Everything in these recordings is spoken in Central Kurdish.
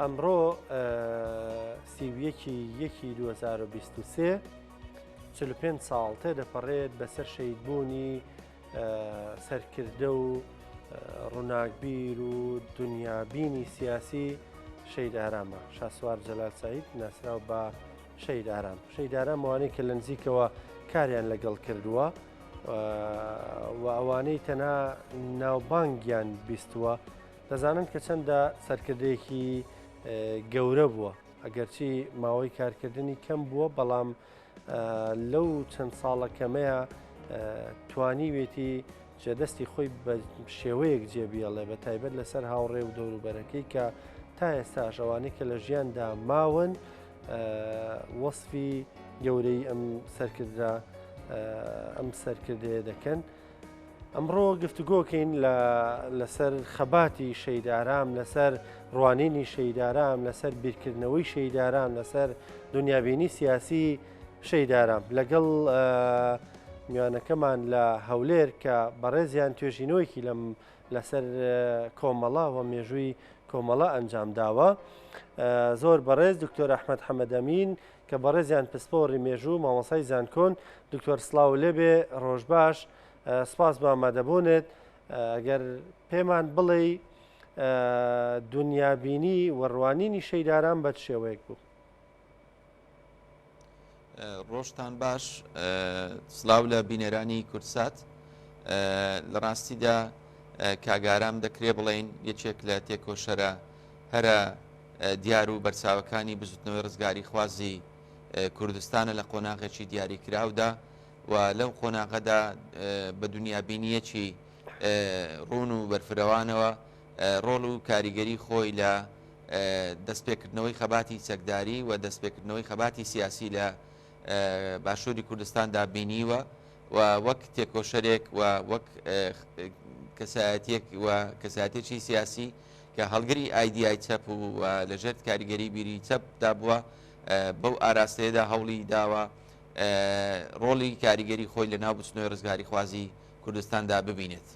ئەمڕۆ 31/1/2023 45 ساڵ تێدەپەڕێت بەسەر شەیدبوونی سەرکردە و ڕووناکبیر و دنیابینی سیاسی شەیدارامە. شاسوار جەلال سەعید ناسراو بە شەیدارام. شەیدارام ئەوانەی کە لە نزیکەوە کاریان لەگەڵ کردووە و ئەوانەی تەنها ناوبانگیان بیستووە دەزانن کە چەندە سەرکردەیەکی گەورە بووە، ئەگەرچی ماوەی کارکردنی کەم بووە، بەڵام لەو چەند ساڵەکەمەیە توانیوێتی جێدەستی خۆی بە شێوەیەک جێبیێڵێ، بە تایبەت لەسەر هاوڕێ و دەوروبەرەکەی کە تا ئێستاش ئەوانەی کە لە ژیاندا ماون وەسفی گەورەی ئەم سەرکردەیە دەکەن. ئەمڕۆ گفتوگۆکەین لەسەر خەباتی شەیدارام، لەسەر ڕوانینی شەیدارام، لەسەر بیرکردنەوەی شەیدارام، لەسەر دنیابینی سیاسی شەیدارام لەگەڵ میوانەکەمان لە هەولێر کە بەڕێزیان توێژینەوەیکی لەسەر کۆمەڵا و مێژووی کۆمەڵا ئەنجام داوە. زۆر بەڕێز دکتۆر ئەحمەد حەمەدەمین کە بەڕێزیان پسپۆڕی مێژوو مامۆسای زانکۆن. دکتۆر سڵاو لێبێ، ڕۆژ باش، سپاس بە ئامادەبوونت. ئەگەر پێمان بڵێ دنیابینی و ڕوانینی شەیداران بە شێوەیەک بوو. ڕۆژتان باش، سڵاو لە بینەرانی کورسات. لە ڕاستیدا کاگارام دەکرێ بڵێن یەکێک لە تێکۆشەرە هەرە دیار و بەرچاوەکانی بزوتنەوەی ڕزگاری خوازی کوردستانە لە قۆناغێکی دیاریکراودا و لەو قۆناغەدا بە دنیابینیەکی ڕوون و بەرفرەوانەوە ڕۆڵ و کاریگەری خۆی لە دەستپێکردنەوەی خەباتی چەکداری و دەستپێکردنەوەی خەباتی سیاسی لە باشووری کوردستاندا بینیوە و وەک تێکۆشەرێک و وەک کەسایەتێک و کەسایەتێکی سیاسی کە هەڵگری ئایدیای چەپ و لەژێر کاریگەری بیری چەپدا بووە، بەو ئاراستەیەدا هەوڵی داوە ڕۆڵی کاریگەری خۆی لە ناو بچنەوەی ڕزگاری خوازی کوردستاندا ببینێت.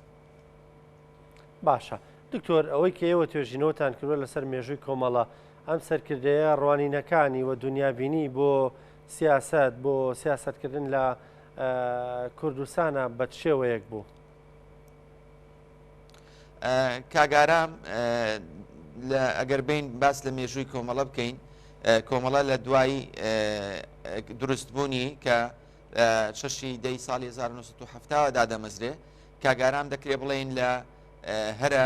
باشە دکتۆر، ئەوەی کە ئێوە توێژینەوەتان کردووە لەسەر مێژووی کۆمەڵە، ئەم سەرکردەیە ڕوانینەکانی و دنیابینی بۆ سیاست، بۆ سیاستکردن لە کوردستانە بە شێوەیەک بوو؟ کاگارام ئەگەر بین باس لە مێژووی کۆمەڵە بکەین، کۆمەڵە لە دوای دروستبوونی کە 6 دەی ساڵی 1970 دادەمەزرێ، کاگارام دەکرێت بڵێن لە هەرە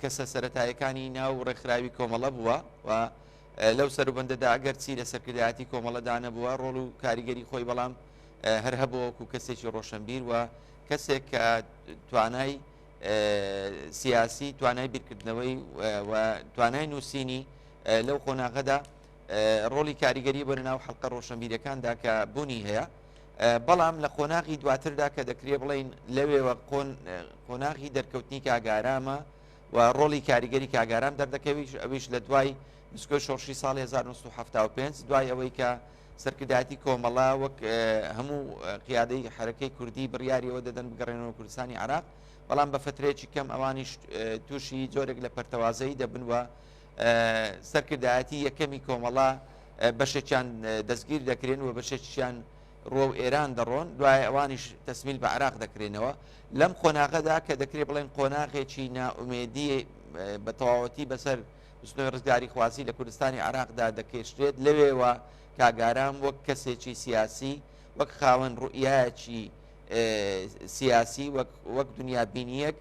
کەسە سەرەتایەکانی ناو ڕێکخراوی کۆمەڵە بووە و لەو سەروبەندەدا ئەگەرچی لە سەرکردایەتی کۆمەڵەدا نەبووە، ڕۆڵ و کاریگەری خۆی بەڵام هەر هەبووە وەکو کەسێکی ڕۆشنبیر و کەسێک کە توانای سیاسی، توانای بیرکردنەوەی و توانای نووسینی لەو قۆناغەدا ڕۆڵی کاریگەری بۆ ناو حەڵقە ڕۆشنبیرەکاندا کە بوونی هەیە. بەڵام لە قۆناغی دواتردا کە دەکرێت بڵێن لەوێوە قۆناغی دەرکەوتنی کاگارامە و ڕۆڵی کاریگەری کاگارام دەردەکەویش، ئەویش لە دوای نسکۆی شۆڕشی ساڵی 1975 دوای ئەوەی کە سەرکردایەتی کۆمەڵا وەک هەموو قیادەی حەرەکەی کوردی بڕیاریەوە دەدەن بگەڕێنەوە کوردستانی عێراق، بەڵام بە فترێکی کەم ئەوانیش تووشی جۆرێک لە پەرتەوازەی دەبنوە. سەرکردایەتی یەکەمی کۆمەڵا بەشێکیان دەستگیر دەکرێن و بەشێکیان ڕۆ و ئێران دەڕۆن، دوای ئەوانیش تەسمیل بە عێراق دەکرێنەوە. لەم قۆناغەدا کە دەکرێت بڵێن قۆناغێکی ناومێدی بە تەواوەتی بەسەر بچنەوەی ڕزگاری خوازی لە کوردستانی عێراقدا دەکێشرێت، لەوێوە کاگارام وەک کەسێکی سیاسی، وەک خاوەن ڕوئیایەکی سیاسی، وەک دنیابینیەک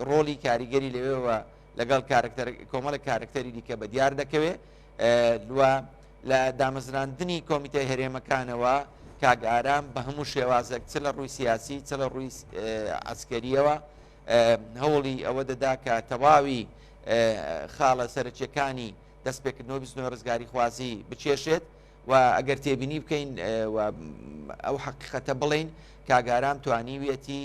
ڕۆڵی کاریگەری لەوێەوە لەگەڵ کۆمەڵە کارکتەری دیکە بە دیار دەکەوێت. لە دامەزراندنی کۆمیتەی هەرێمەکانەوە کاگارام بە هەموو شێوازێک چ لە ڕووی سیاسی چ لە ڕووی عسکەریەوە هەوڵی ئەوە دەدا کە تەواوی خاڵە سەرچیەکانی دەستپێکردنەوەی بچنەوەی ڕزگاری خوازی بچێشێت و ئەگەر تێبینی بکەین ئەو حەقیقەتە بڵێن کاگارام توانیویەتی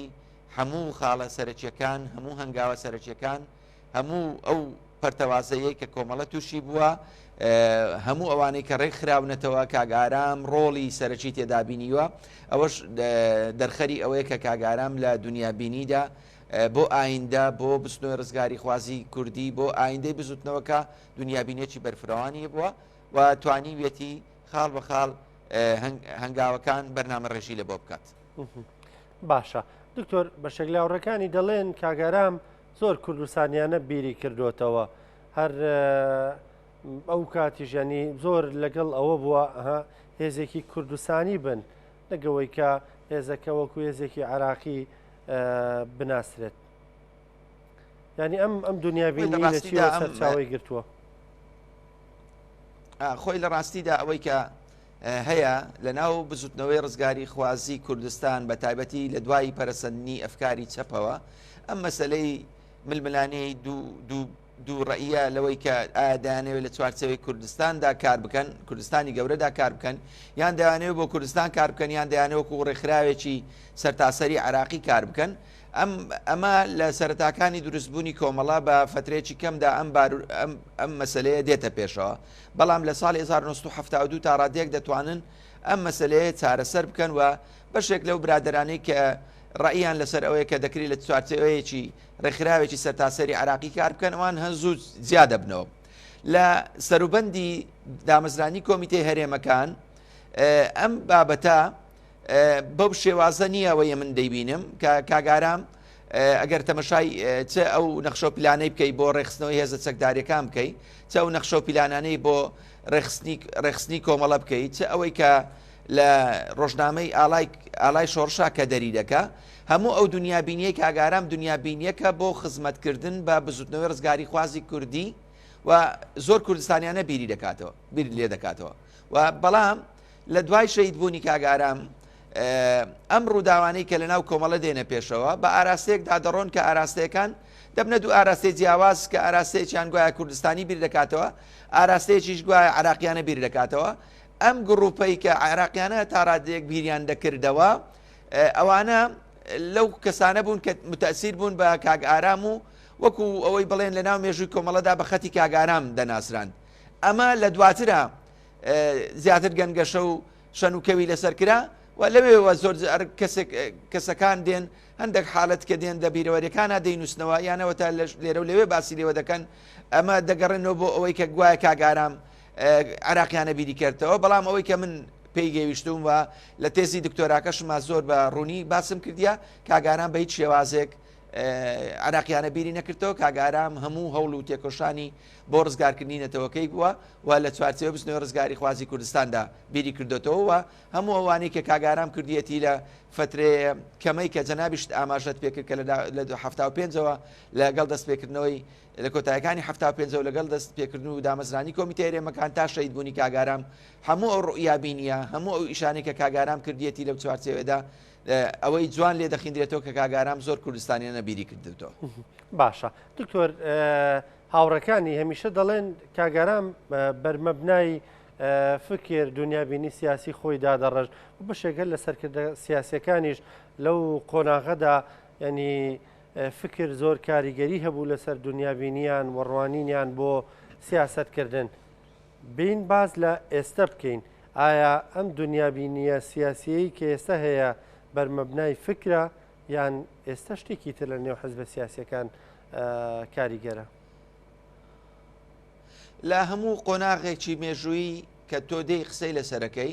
هەموو خاڵە سەرچیەکان، هەموو هەنگاوە سەرچیەکان، هەموو ئەو پەرتەوازەیەی کە کۆمەڵە تووشی بووە، هەموو ئەوانەی کە ڕێک خراونەتەوە کاگارام ڕۆڵی سەرەکی تێدابینیوە. ئەوەش دەرخەری ئەوەیە کە کاگارام لە دنیابینیدا بۆ ئایندە بۆ بستنەوەی ڕزگاری خوازی کوردی بۆ ئایندەی بزوتنەوەکە دنیابینێکی بەرفراوانی بووە و توانی وێتی خاڵ بە خاڵ هەنگاوەکان بەرنامە ڕێژی لە بۆ بکات. باشە دکتۆر بە شەکلااوڕەکانی دەڵێن کاگەرام زۆر کوردستانیانە بیری کردوتەوە هەر ئەو کاتیژانی زۆر لەگەڵ ئەوە بووە هێزێکی کوردستانی بن نەگەوەی کە هێزەکە وەکو هێزێکی عراقی بناسرێت ینی ئەم دنیابینی لە چیوە سەرچاوی گرتووە خۆی لە ڕاستیدا ئەوەی کە هەیە لە ناو بزوتنەوەی ڕزگاری خوازی کوردستان بە تایبەتی لە دوای پەرسەندنی ئەفکاری چەپەوە ئەم مەسلەی ململانەی دوو ڕەئیە لەوەی کە ئادانەوێت لە چوارچەوەی کوردستاندا کار بکەن کوردستانی گەورەدا کار بکەن یان دەیانەوێت بۆ کوردستان کار بکەن یان دەیانەوەکو ڕێکخراوێکی سەرتاسەری عراقی کار بکەن ئەمە لە سەرەتاکانی دروستبوونی کۆمەڵا بە فترێکی کەمدا ئەم مەسلەیە دێتە پێشەوە بەڵام لە ساڵی 1970 تا ڕادێک دەتوانن ئەم مەسلەیە چارەسەر بکەن و بەشێک لەو برادرانەی کە ڕائیان لەسەر ئەوەیە کە دەکری لە چوارچەوەیەکی ڕێکخراوێکی سەرتاسەری عراقی کار بکەن ئەوان هەزوو زیادە بنەوە لە سەروبەندی دامەزرانی کۆمیتەی هەرێمەکان ئەم بابەتە بەو شێوازە نییەوەیە من دەیبینم کە کاگارام ئەگەر تەمەشای چ ئەو نەخشە پیلانەی بکەی بۆ ڕێخستنەوەی هێزە چەکدارەکان بکەی چ ئەو نەخشە پیلانانەی بۆ ڕێخستنی کۆمەڵە بکەیت چ ئەوەی کە لە ڕۆژنامەی ئالای شۆڕشا کە دەری دەکا هەموو ئەو دنیابینیە کاگارام دنیابینیەکە بۆ خزمەتکردن بە بزوتنەوەی ڕزگاری خوازی کوردی و زۆر کوردستانیانە بیری دەکاتەوە بیر لێ دەکاتەوە و بەڵام لە دوای شەیدبوونی کاگارام ئەم ڕووداوانەی کە لە ناو کۆمەڵە دێنە پێشەوە بە ئاراستەیەکدا دەڕۆن کە ئاراستەکان دەبنە دوو ئاراستەی جیاواز کە ئاراستەیەکیان گوایە کوردستانی بیر دەکاتەوە ئاراستەیەکیش گوایە عراقیانە بیر دەکاتەوە ئەم گروپەی کە عێراقیانە تا ڕادێک بیریان دەکردەوە ئەوانە لەو کەسانە بوون کە متەسیر بوون بە کاگئارام و وەکو ئەوەی بڵێن لە ناو مێژووی کۆمەڵەدا بە خەتی کاگارام دەناسران ئەمە لە دواترە زیاتر گەنگەشە و شەنوکەوی لەسەر کرا و لەوێەوە زۆر کەسەکان دێن هەندێک حالت کە دێن دەبیرەوەریەکانە دەینووسنەوە یانەوە تا لێرە و لەوێ باسی لێوە دەکەن ئەمە دەگەڕێنەوە بۆ ئەوەی کە گوایە کاگارام عراقیانە بیری کردەوە بەڵام ئەوەی کە من پێی گەیشتوم و لە تێزی دکتۆراکەشما زۆر بە ڕوونی باسم کردیا کاگاران بە هیچ شێوازێک عراقیانە بیری نەکردەوە کاگارام هەموو هەوڵ و تێکۆشانی بۆ ڕزگارکردنی نەتەوەکەی بووە و لە چوارچەوە بستنەوە ڕزگاری خوازی کوردستاندا بیری کردوێتەوە و هەموو ئەوانەی کە کاگارام کردیەتی لە فترێ کەمەی کە جەنابیشت ئاماژەت پێکرد کە لە 1970ەوە لەگەڵ دەست پێکردنەوەی لە کۆتایەکانی 1970 لەگەڵ دەست پێکردن و دامەزرانی کۆمیتەی هەرێمەکان تا شەیدبوونی کاگارام هەموو ئەو ڕوئیابینیە هەموو ئەو ئیشانەی کە کاگارام کردیەتی لەو چوارچەوەدا ئەوەی جوان لێ دەخیندرێتەوە کە کاگارام زۆر کوردستانیانە بیری کردوێتەوە. باشە دکتۆر هاوڕەکانی هەمیشە دەڵێن کاگارام بەرمەبنای فکر دنیابینی سیاسی خۆی دادەڕژ و بەشێگەل لە سەرکردە سیاسەکانیش لەو قۆناغەدا ینی فکر زۆر کاریگەری هەبوو لەسەر دنیابینیان وەڕوانینیان بۆ سیاستکردن بین باز لە ئێستا بکەین ئایا ئەم دنیابینیە سیاسیەی کە ئێستا هەیە بەرمەبنای فکرە یان ئێستا شتێکی تر لە نێو حەزبە سیاسەکان کاریگەرە لە هەموو قۆناغێکی مێژووی کە تۆ دەی قسەی لەسەرەکەی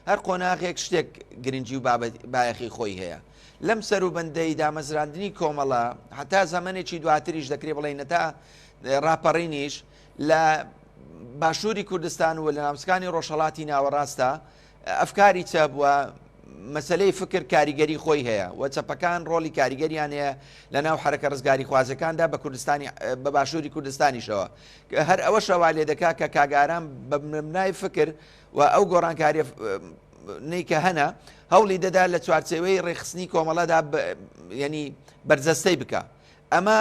هەر قۆناغێک شتێک گرنگی و بایەخی خۆی هەیە لەم سەروبەندەی دامەزراندنی کۆمەڵە حتا زەمانێکی دواتریش دەکرێت بڵێن تا ڕاپەڕینیش لە باشووری کوردستان و لە ناوچەکانی ڕۆژهەڵاتی ناوەڕاستە ئەفکاری چەبووە مەسلەی فکر کاریگەری خۆی هەیە و چەپەکان ڕۆلی کاریگەریان هەیە لە ناو حرەکە ڕزگاری خوازەکاندا بە کوردستانی بە باشووری کوردستانیشەوە هەر ئەوە شەوا لێ دەکا کە کاگاران بە مبنای فکر و ئەو گۆڕانکاریە نیکە هەنە هەوڵی دەدا لە چوارچێوەی ڕێخستنی کۆمەڵەدا ینی بەرجەستەی بکە ئەمە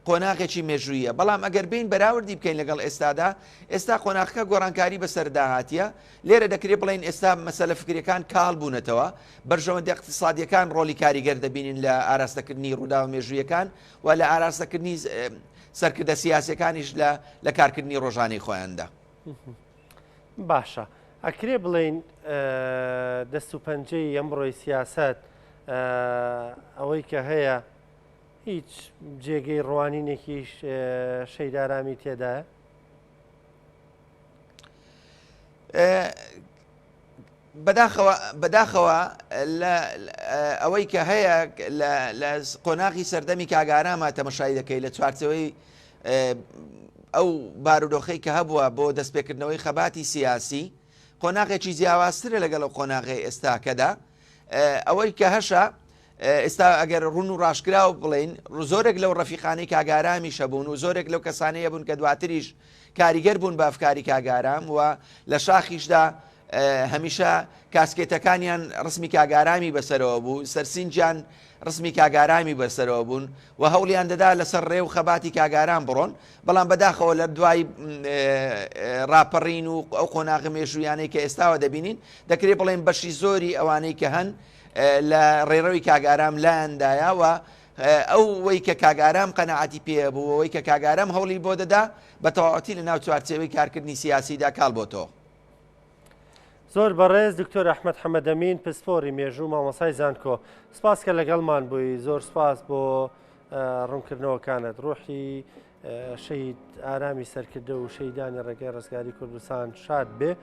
قۆناغێکی مێژوویە بەڵام ئەگەر بین بەراوردی بکەین لەگەڵ ئێستادا ئێستا قۆناغەکە گۆڕانکاری بەسەرداهاتیە لێرە دەکرێت بڵین ئێستا مەسەلە فکرەکان کاڵ بوونەتەوە بەرژەوەندی اقتصادیەکان ڕۆلی کاریگەر دەبینین لە ئاراستەکردنی ڕوودا و مێژوویەکان و لە ئاراستەکردنی سەرکردە سیاسەکانیش لە کارکردنی ڕۆژانەی خۆیاندا. باشە ئەکرێ بڵین دەست و پەنجەی ئەمڕۆی سیاست ئەوەی کە هەیە هیچ جێگەی ڕوانینێکیش شەیدارامی تێدایە؟ بەداخەوە ئەوەی کە هەیە لە قۆناغی سەردەمی کاگارامە تەمەشای دەکەی لە چوارچەوەی ئەو بارودۆخەی کە هەبووە بۆ دەستپێکردنەوەی خەباتی سیاسی قۆناغێکی جیاوازترە لەگەڵ قۆناغی ئێستاکەدا ئەوەی کە هەشە ئێستا ئەگەر ڕون و ڕاشکرا و بڵین زۆرێک لەو ڕەفیقانەی کاگارامی شەبوون و زۆرێک لەو کەسانەیە بوون کە دواتریش کاریگەر بوون بە ئەفکاری کاگارام و لە شاخیشدا هەمیشە کاسکێتەکانیان ڕسمی کاگارامی بەسەرەوە بوو سەرسینجیان ڕسمی کاگارامی بەسەرەوە بوون و هەوڵیان دەدا لەسەر ڕێ و خەباتی کاگاران بڕۆن بەڵام بەداخەوە لە دوای ڕاپەڕین و ئەو قۆناغ مێژوویانەی کە ئێستاوە دەبینین دەکرێت بڵێن بەشی زۆری ئەوانەی کە هەن لە ڕێڕەوی کاگارام لایەندایە و ئەو وەی کە کاگارام قەنەعەتی پێ بوو ئەوەی کە کاگارام هەوڵی بۆ دەدا بە تەواوەتی لە ناو چوارچێوەی کارکردنی سیاسیدا کاڵ بۆتەوە. زۆر بەڕێز دکتۆر ئەحمەد حەمەدەمین پسپۆری مێژوو مامۆسای زانکۆ سپاس کە لەگەڵمان بووی زۆر سپاس بۆ ڕوونکردنەوەکانت ڕۆحی شەید ئارامی سەرکردە و شەیدانی ڕێگەی ڕزگاری کوردستان شاد بێ.